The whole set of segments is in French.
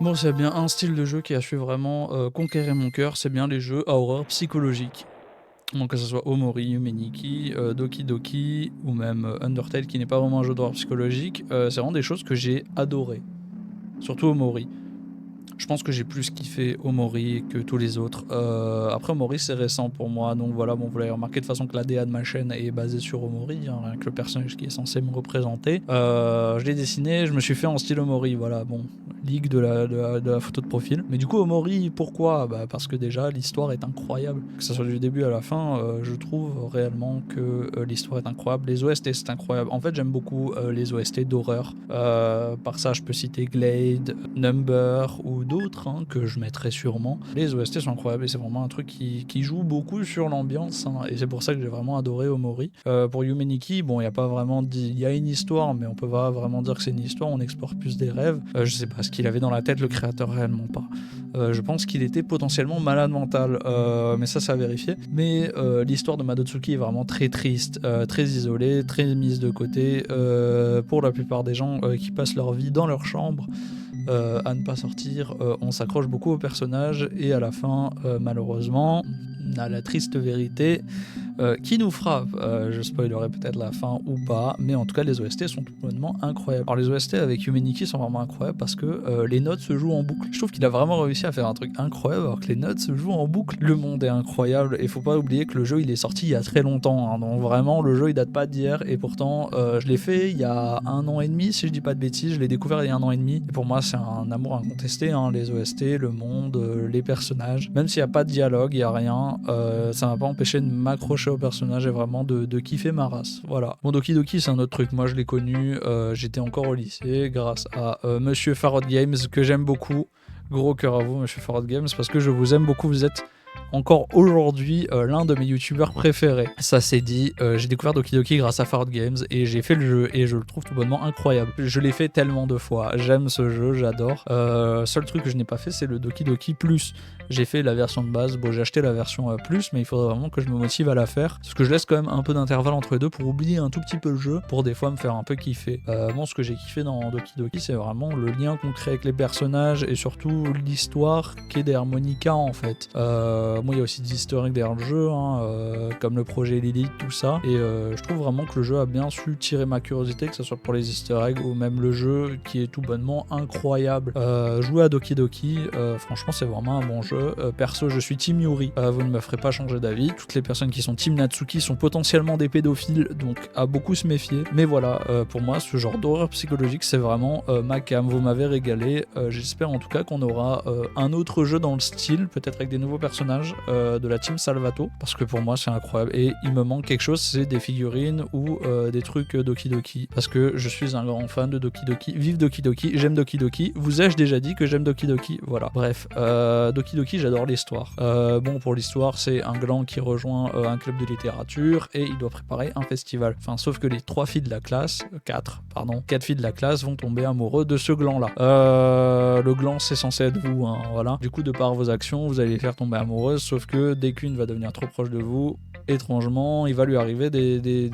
Moi, c'est bien un style de jeu qui a su vraiment conquérir mon cœur, c'est bien les jeux à horreur psychologique. Donc que ce soit Omori, Yume Nikki, Doki Doki ou même Undertale qui n'est pas vraiment un jeu d'horreur psychologique, c'est vraiment des choses que j'ai adorées. Surtout Omori. Je pense que j'ai plus kiffé Omori que tous les autres. Après, Omori, c'est récent pour moi, donc voilà, bon, vous l'avez remarqué de toute façon que la DA de ma chaîne est basée sur Omori, hein, rien que le personnage qui est censé me représenter. Je l'ai dessiné, je me suis fait en style Omori, voilà, bon, ligue de la photo de profil. Mais du coup, Omori, pourquoi? Bah, parce que déjà, l'histoire est incroyable. Que ce soit du début à la fin, je trouve réellement que l'histoire est incroyable. Les OST, c'est incroyable. En fait, j'aime beaucoup les OST d'horreur. Par ça, je peux citer Glade, Number ou d'autres hein, que je mettrai sûrement. Les OST sont incroyables et c'est vraiment un truc qui joue beaucoup sur l'ambiance hein, et c'est pour ça que j'ai vraiment adoré Omori. Pour Yume Nikki, bon, il y a pas vraiment il y a une histoire, mais on peut pas vraiment dire que c'est une histoire. On explore plus des rêves. Je sais pas ce qu'il avait dans la tête, le créateur réellement pas. Je pense qu'il était potentiellement malade mental, mais ça, c'est à vérifier. Mais l'histoire de Madotsuki est vraiment très triste, très isolée, très mise de côté. Pour la plupart des gens qui passent leur vie dans leur chambre, à ne pas sortir, on s'accroche beaucoup au personnage et à la fin, malheureusement, on a la triste vérité qui nous frappe. Je spoilerai peut-être la fin ou pas, mais en tout cas les OST sont tout bonnement incroyables. Alors les OST avec Yume Nikki sont vraiment incroyables parce que les notes se jouent en boucle. Je trouve qu'il a vraiment réussi à faire un truc incroyable alors que les notes se jouent en boucle. Le monde est incroyable et faut pas oublier que le jeu il est sorti il y a très longtemps, hein, donc vraiment le jeu il date pas d'hier et pourtant je l'ai fait il y a 1 an et demi si je dis pas de bêtises, je l'ai découvert il y a 1 an et demi et pour moi c'est un amour incontesté, hein, les OST, le monde, les personnages, même s'il n'y a pas de dialogue, il n'y a rien, ça m'a pas empêché de m'accrocher au personnage et vraiment de kiffer ma race. Voilà. Bon, Doki Doki, c'est un autre truc. Moi, je l'ai connu, j'étais encore au lycée grâce à Monsieur Farod Games, que j'aime beaucoup. Gros cœur à vous, Monsieur Farod Games, parce que je vous aime beaucoup. Vous êtes encore aujourd'hui l'un de mes youtubeurs préférés. Ça c'est dit, j'ai découvert Doki Doki grâce à Farod Games et j'ai fait le jeu et je le trouve tout bonnement incroyable. Je l'ai fait tellement de fois, j'aime ce jeu, j'adore. Seul truc que je n'ai pas fait c'est le Doki Doki Plus. J'ai fait la version de base, bon j'ai acheté la version Plus mais il faudrait vraiment que je me motive à la faire parce que je laisse quand même un peu d'intervalle entre les deux pour oublier un tout petit peu le jeu, pour des fois me faire un peu kiffer. Bon, ce que j'ai kiffé dans Doki Doki c'est vraiment le lien qu'on crée avec les personnages et surtout l'histoire qui est derrière Monica en fait. Moi, il y a aussi des historiques derrière le jeu, hein, comme le projet Lilith, tout ça. Et je trouve vraiment que le jeu a bien su tirer ma curiosité, que ce soit pour les easter eggs ou même le jeu qui est tout bonnement incroyable. Jouer à Doki Doki, franchement, c'est vraiment un bon jeu. Perso, je suis Team Yuri, vous ne me ferez pas changer d'avis. Toutes les personnes qui sont Team Natsuki sont potentiellement des pédophiles, donc à beaucoup se méfier. Mais voilà, pour moi, ce genre d'horreur psychologique, c'est vraiment ma cam. Vous m'avez régalé. J'espère en tout cas qu'on aura un autre jeu dans le style, peut-être avec des nouveaux personnages de la team Salvato, parce que pour moi c'est incroyable et il me manque quelque chose, c'est des figurines ou des trucs Doki Doki, parce que je suis un grand fan de Doki Doki, vive Doki Doki, j'aime Doki Doki, vous ai-je déjà dit que j'aime Doki Doki, voilà, bref, Doki Doki j'adore l'histoire. Bon, pour l'histoire c'est un gland qui rejoint un club de littérature et il doit préparer un festival, enfin sauf que les 4 filles de la classe, 4 filles de la classe vont tomber amoureux de ce gland là. Le gland c'est censé être vous, hein, voilà, du coup de par vos actions vous allez les faire tomber amoureuses, sauf que dès qu'une va devenir trop proche de vous, étrangement, il va lui arriver des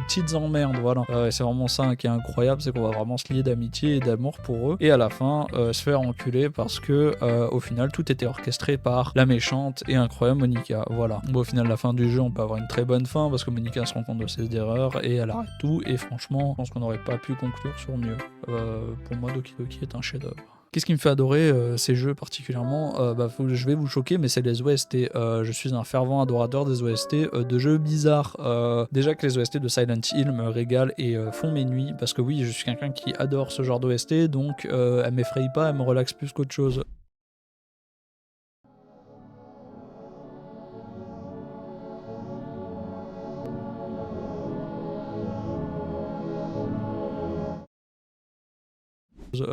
petites emmerdes, voilà. Et c'est vraiment ça qui est incroyable, c'est qu'on va vraiment se lier d'amitié et d'amour pour eux, et à la fin, se faire enculer parce que, au final, tout était orchestré par la méchante et incroyable Monica, voilà. Bon, au final, la fin du jeu, on peut avoir une très bonne fin, parce que Monica se rend compte de ses erreurs, et elle arrête tout, et franchement, je pense qu'on n'aurait pas pu conclure sur mieux. Pour moi, Doki Doki est un chef-d'œuvre. Qu'est-ce qui me fait adorer ces jeux particulièrement? Je vais vous choquer, mais c'est les OST. Je suis un fervent adorateur des OST de jeux bizarres. Déjà que les OST de Silent Hill me régalent et font mes nuits, parce que oui, je suis quelqu'un qui adore ce genre d'OST, donc elle m'effraie pas, elle me relaxe plus qu'autre chose.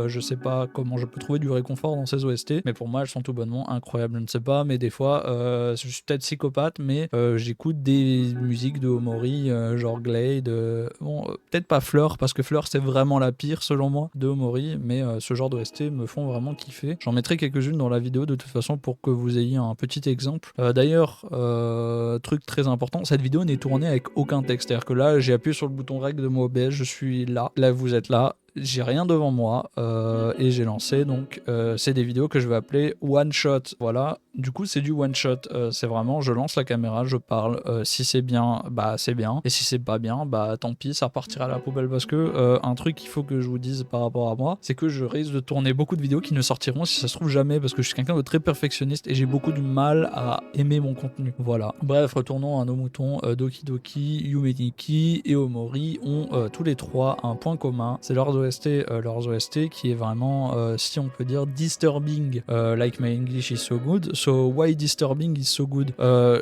Je sais pas comment je peux trouver du réconfort dans ces OST, mais pour moi elles sont tout bonnement incroyables. Je ne sais pas, mais des fois, je suis peut-être psychopathe, mais j'écoute des musiques de Omori, genre Glade, bon, peut-être pas Fleur, parce que Fleur c'est vraiment la pire selon moi de Omori, mais ce genre d'OST me font vraiment kiffer. J'en mettrai quelques-unes dans la vidéo de toute façon pour que vous ayez un petit exemple. D'ailleurs, truc très important, cette vidéo n'est tournée avec aucun texte, c'est-à-dire que là j'ai appuyé sur le bouton règle de mon OBS, je suis là, là vous êtes là, j'ai rien devant moi et j'ai lancé donc c'est des vidéos que je vais appeler one shot. Voilà, du coup c'est du one shot, c'est vraiment je lance la caméra, je parle, si c'est bien bah c'est bien et si c'est pas bien bah tant pis, ça repartira à la poubelle parce que un truc qu'il faut que je vous dise par rapport à moi, c'est que je risque de tourner beaucoup de vidéos qui ne sortiront si ça se trouve jamais parce que je suis quelqu'un de très perfectionniste et j'ai beaucoup de mal à aimer mon contenu. Voilà. Bref, retournons à nos moutons. Doki Doki, Yume Nikki et Omori ont tous les trois un point commun, c'est leurs OST qui est vraiment, si on peut dire, disturbing. Like my English is so good, so why disturbing is so good?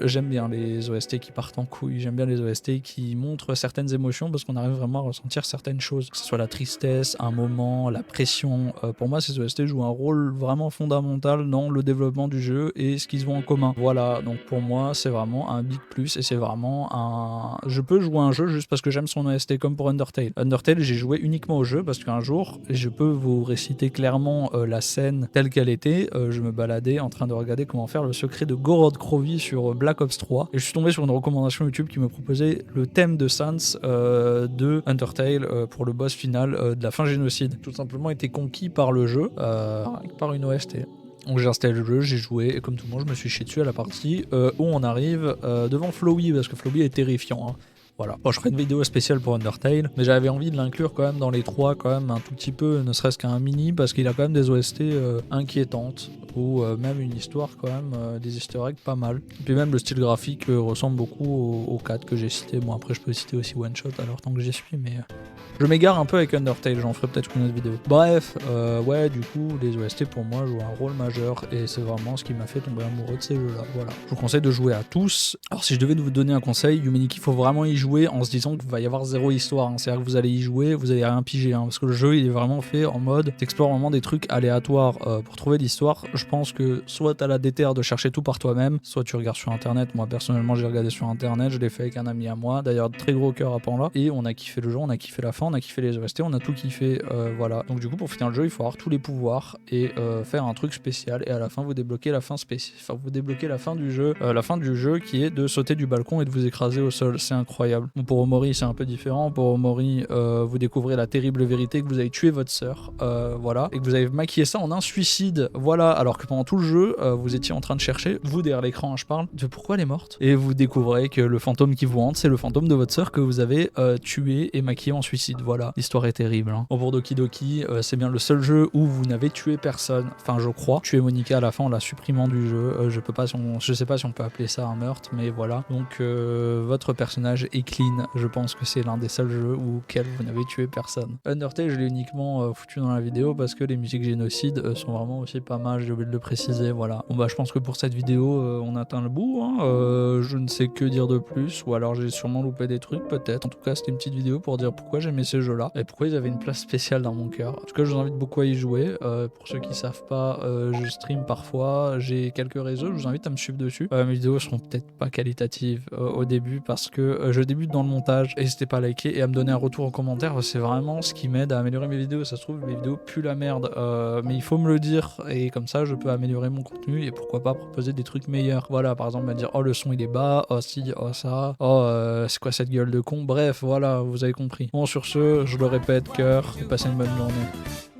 J'aime bien les OST qui partent en couille, j'aime bien les OST qui montrent certaines émotions parce qu'on arrive vraiment à ressentir certaines choses, que ce soit la tristesse, un moment, la pression. Pour moi, ces OST jouent un rôle vraiment fondamental dans le développement du jeu et ce qu'ils ont en commun. Voilà, donc pour moi, c'est vraiment un big plus et c'est vraiment un... Je peux jouer un jeu juste parce que j'aime son OST, comme pour Undertale. Undertale, j'ai joué uniquement au jeu parce qu'un jour, je peux vous réciter clairement la scène telle qu'elle était. Je me baladais en train de regarder comment faire le secret de Gorod Krovi sur Black Ops 3 et je suis tombé sur une recommandation YouTube qui me proposait le thème de Sans de Undertale pour le boss final de la fin génocide. Tout simplement été conquis par le jeu, par une OST. Donc j'ai installé le jeu, j'ai joué et comme tout le monde je me suis chié dessus à la partie où on arrive devant Flowey parce que Flowey est terrifiant, hein. Voilà. Bon, je ferai une vidéo spéciale pour Undertale, mais j'avais envie de l'inclure quand même dans les trois, quand même un tout petit peu, ne serait-ce qu'un mini, parce qu'il a quand même des OST inquiétantes, ou même une histoire quand même, des easter eggs pas mal. Et puis même le style graphique ressemble beaucoup aux 4 que j'ai cités. Bon après je peux citer aussi One Shot alors tant que j'y suis, mais je m'égare un peu avec Undertale, j'en ferai peut-être une autre vidéo. Bref, ouais du coup les OST pour moi jouent un rôle majeur et c'est vraiment ce qui m'a fait tomber amoureux de ces jeux-là. Voilà. Je vous conseille de jouer à tous. Alors si je devais vous donner un conseil, Yume Nikki, il faut vraiment y jouer en se disant qu'il va y avoir zéro histoire, hein. C'est-à-dire que vous allez y jouer, vous allez rien piger, hein, parce que le jeu il est vraiment fait en mode t'explores vraiment des trucs aléatoires pour trouver l'histoire. Je pense que soit t'as la déterre de chercher tout par toi-même, soit tu regardes sur internet. Moi personnellement j'ai regardé sur internet, je l'ai fait avec un ami à moi, d'ailleurs très gros cœur à Pan là, et on a kiffé le jeu, on a kiffé la fin, on a kiffé les OST, on a tout kiffé, voilà. Donc du coup pour finir le jeu il faut avoir tous les pouvoirs et faire un truc spécial et à la fin vous débloquez la fin spéciale, enfin vous débloquez la fin du jeu qui est de sauter du balcon et de vous écraser au sol. C'est incroyable. Bon, pour Omori c'est un peu différent. Pour Omori vous découvrez la terrible vérité que vous avez tué votre sœur, voilà, et que vous avez maquillé ça en un suicide, voilà, alors que pendant tout le jeu vous étiez en train de chercher, vous derrière l'écran, hein, je parle, de pourquoi elle est morte, et vous découvrez que le fantôme qui vous hante c'est le fantôme de votre sœur que vous avez tué et maquillé en suicide. Voilà, l'histoire est terrible, hein. Bon, pour Doki Doki c'est bien le seul jeu où vous n'avez tué personne, enfin je crois, tuer Monica à la fin en la supprimant du jeu, je sais pas si on peut appeler ça un meurtre, mais voilà. Donc votre personnage est clean, je pense que c'est l'un des seuls jeux auquel vous n'avez tué personne. Undertale je l'ai uniquement foutu dans la vidéo parce que les musiques génocides sont vraiment aussi pas mal, j'ai oublié de le préciser, voilà. Bon bah je pense que pour cette vidéo on atteint le bout, hein. Je ne sais que dire de plus, ou alors j'ai sûrement loupé des trucs peut-être. En tout cas c'était une petite vidéo pour dire pourquoi j'aimais ces jeux là et pourquoi ils avaient une place spéciale dans mon cœur. En tout cas je vous invite beaucoup à y jouer, pour ceux qui savent pas je stream parfois, j'ai quelques réseaux, je vous invite à me suivre dessus. Mes vidéos seront peut-être pas qualitatives au début parce que je débute dans le montage, n'hésitez pas à liker et à me donner un retour en commentaire, c'est vraiment ce qui m'aide à améliorer mes vidéos. Ça se trouve mes vidéos puent la merde, mais il faut me le dire et comme ça je peux améliorer mon contenu et pourquoi pas proposer des trucs meilleurs. Voilà, par exemple me dire oh le son il est bas, oh si, oh ça, oh c'est quoi cette gueule de con, bref voilà, vous avez compris. Bon sur ce, je le répète, cœur, passez une bonne journée.